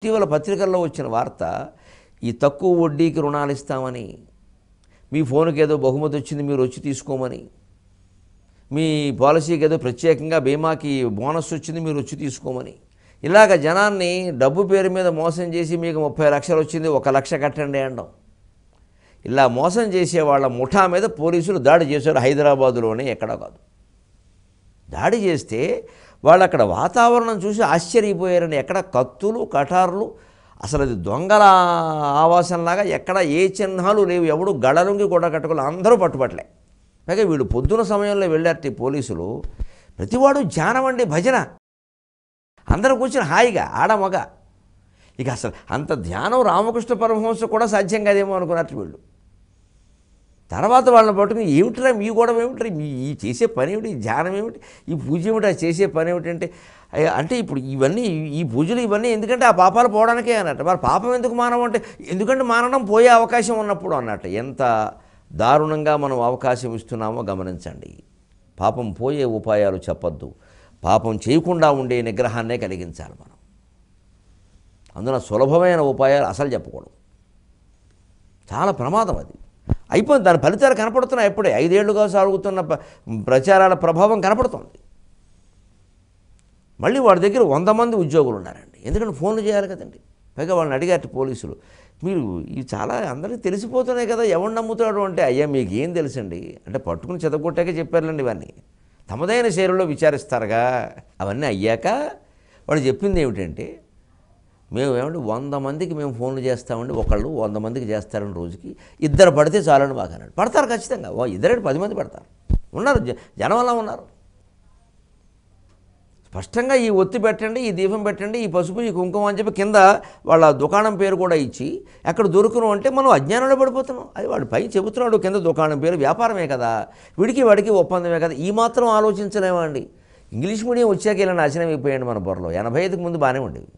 ఇటీవల పత్రికల్లో వచ్చిన వార్త ఈ తక్కువ వడ్డీకి రుణాలు ఇస్తామని, మీ ఫోన్కి ఏదో బహుమతి వచ్చింది మీరు వచ్చి తీసుకోమని, మీ పాలసీకి ఏదో ప్రత్యేకంగా బీమాకి బోనస్ వచ్చింది మీరు వచ్చి తీసుకోమని, ఇలాగ జనాన్ని డబ్బు పేరు మీద మోసం చేసి మీకు 30 లక్షలు వచ్చింది 1 లక్ష కట్టండి అనడం. ఇలా మోసం చేసే వాళ్ళ ముఠా మీద పోలీసులు దాడి చేశారు. హైదరాబాదులోనే ఎక్కడా కాదు. దాడి చేస్తే వాళ్ళు అక్కడ వాతావరణం చూసి ఆశ్చర్యపోయారని. ఎక్కడ కత్తులు కటార్లు, అసలు అది దొంగల ఆవాసంలాగా ఎక్కడ ఏ చిహ్నాలు లేవు. ఎవడు గడలుంగి కూడా కట్టుకోవాలి, అందరూ పట్టుబట్టలే. పైగా వీళ్ళు పొద్దున సమయంలో వెళ్ళారు పోలీసులు. ప్రతివాడు ధ్యానం భజన, అందరూ కూర్చొని హాయిగా ఆడమగ. ఇక అసలు అంత ధ్యానం రామకృష్ణ పరమహంస కూడా సాధ్యం కాదేమో అనుకున్నట్టు వీళ్ళు. తర్వాత వాళ్ళని పట్టుకుని ఏమిటిరా మీ గొడవ ఏమిటి, ఈ చేసే పని ఏమిటి, ఈ ధ్యానం ఏమిటి, ఈ పూజ ఏమిటి, ఆ చేసే పని ఏమిటంటే అంటే ఇప్పుడు ఇవన్నీ ఈ పూజలు ఇవన్నీ ఎందుకంటే ఆ పాపాలు పోవడానికే అన్నట్టు. మరి పాపం ఎందుకు మానవంటే ఎందుకంటే మానడం పోయే అవకాశం ఉన్నప్పుడు అన్నట్టు. ఎంత దారుణంగా మనం అవకాశం ఇస్తున్నామో గమనించండి. పాపం పోయే ఉపాయాలు చెప్పొద్దు, పాపం చేయకుండా ఉండే నిగ్రహాన్నే కలిగించాలి మనం. అందున సులభమైన ఉపాయాలు అసలు చెప్పకూడదు, చాలా ప్రమాదం అది. అయిపోయింది, దాని ఫలితాలు కనపడుతున్నాయి. ఎప్పుడే 5 ఏళ్లుగా సాగుతున్న ప్రచారాల ప్రభావం కనపడుతుంది. మళ్ళీ వాడి దగ్గర 100 మంది ఉద్యోగులు ఉన్నారండి. ఎందుకంటే ఫోన్లు చేయాలి కదండి. పైగా వాళ్ళని అడిగారు పోలీసులు, మీరు ఇవి చాలా అందరికీ తెలిసిపోతున్నాయి కదా, ఎవరు నమ్ముతాడు అంటే, అయ్యా మీకు ఏం తెలుసండి అంటే పట్టుకుని చెదగొట్టాకే చెప్పారులేండి. ఇవన్నీ తమదైన శైలిలో విచారిస్తారుగా. అవన్నీ అయ్యాక వాడు చెప్పింది ఏమిటంటే, మేము 100 మందికి మేము ఫోన్లు చేస్తామండి, ఒకళ్ళు 100 మందికి చేస్తారని రోజుకి, 2 పడితే చాలని బాగా అన్నాడు. పడతారు ఖచ్చితంగా, 2 10 మంది పడతారు. ఉన్నారు జనం వల్ల ఉన్నారు. స్పష్టంగా ఈ ఒత్తి పెట్టండి, ఈ దీపం పెట్టండి, ఈ పసుపు ఈ కుంకుమ అని చెప్పి కింద వాళ్ళ దుకాణం పేరు కూడా ఇచ్చి ఎక్కడ దొరుకును అంటే మనం అజ్ఞానంలో పడిపోతున్నాం. అది వాడు పై చెబుతున్నాడు, కింద దుకాణం పేరు, వ్యాపారమే కదా, వాడికి ఒప్పందమే కదా. ఈ మాత్రం ఆలోచించలేమా అండి? ఇంగ్లీష్ మీడియం వచ్చాక ఇలా నాశనం అయిపోయాడు మన బుర్రలో. 85కి ముందు బాగానే ఉండేవి.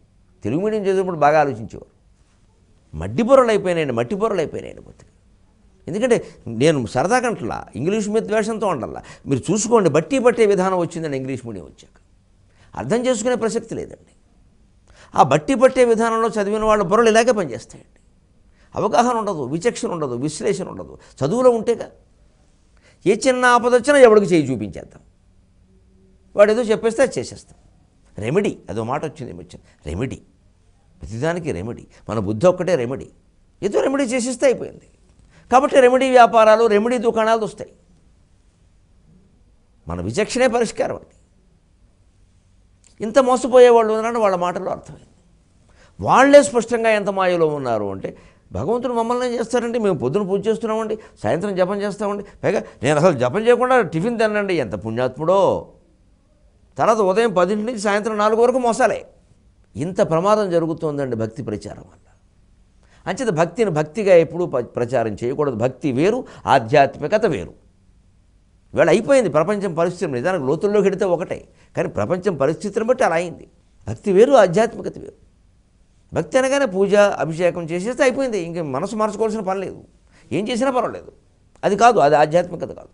తెలుగు మీడియం చదివినప్పుడు బాగా ఆలోచించేవారు. మట్టి బుర్రలు అయిపోయినాయండి బతికి. ఎందుకంటే నేను సరదా కంటలా ఇంగ్లీష్ మీద ద్వేషంతో ఉండల్లా. మీరు చూసుకోండి, బట్టి పట్టే విధానం వచ్చిందండి ఇంగ్లీష్ మీడియం వచ్చాక. అర్థం చేసుకునే ప్రసక్తి లేదండి. ఆ బట్టి పట్టే విధానంలో చదివిన వాళ్ళ బుర్రలు ఇలాగే పనిచేస్తాయండి. అవగాహన ఉండదు, విచక్షణ ఉండదు, విశ్లేషణ ఉండదు. చదువులో ఉంటేగా ఏ చిన్న ఆపద వచ్చినా ఎవడికి చేయి చూపించేద్దాం, వాడు ఏదో చెప్పేస్తే అది చేసేస్తాం. రెమెడీ, అదో మాట వచ్చింది, రెమెడీ, ప్రతిదానికి రెమెడీ. మన బుద్ధి ఒక్కటే రెమెడీ, ఏదో రెమెడీ చేసేస్తే అయిపోయింది. కాబట్టి రెమెడీ వ్యాపారాలు, రెమెడీ దుకాణాలు వస్తాయి. మన విచక్షణే పరిష్కారం అది. ఇంత మోసపోయేవాళ్ళు ఉన్నారని వాళ్ళ మాటల్లో అర్థమైంది. వాళ్లే స్పష్టంగా ఎంత మాయలో ఉన్నారు అంటే, భగవంతుడు మమ్మల్ని ఏం చేస్తారండి, మేము పొద్దున పూజ చేస్తున్నామండి, సాయంత్రం జపం చేస్తామండి, పైగా నేను అసలు జపం చేయకుండా టిఫిన్ తినండి, ఎంత పుణ్యాత్ముడో. తర్వాత ఉదయం 10 నుంచి సాయంత్రం 4 వరకు మోసాలే. ఇంత ప్రమాదం జరుగుతోందండి భక్తి ప్రచారం వల్ల. అంచేత భక్తిని భక్తిగా ఎప్పుడూ ప్రచారం చేయకూడదు. భక్తి వేరు, ఆధ్యాత్మికత వేరు. ఇవాళ అయిపోయింది ప్రపంచం పరిస్థితి. నిజానికి లోతుల్లోకి వెడితే ఒకటే, కానీ ప్రపంచం పరిస్థితిని బట్టి అలా అయింది. భక్తి వేరు, ఆధ్యాత్మికత వేరు. భక్తి అనగానే పూజ అభిషేకం చేసేస్తే అయిపోయింది, ఇంక మనసు మార్చుకోవాల్సిన పని లేదు, ఏం చేసినా పర్వాలేదు. అది కాదు, అది ఆధ్యాత్మికత కాదు.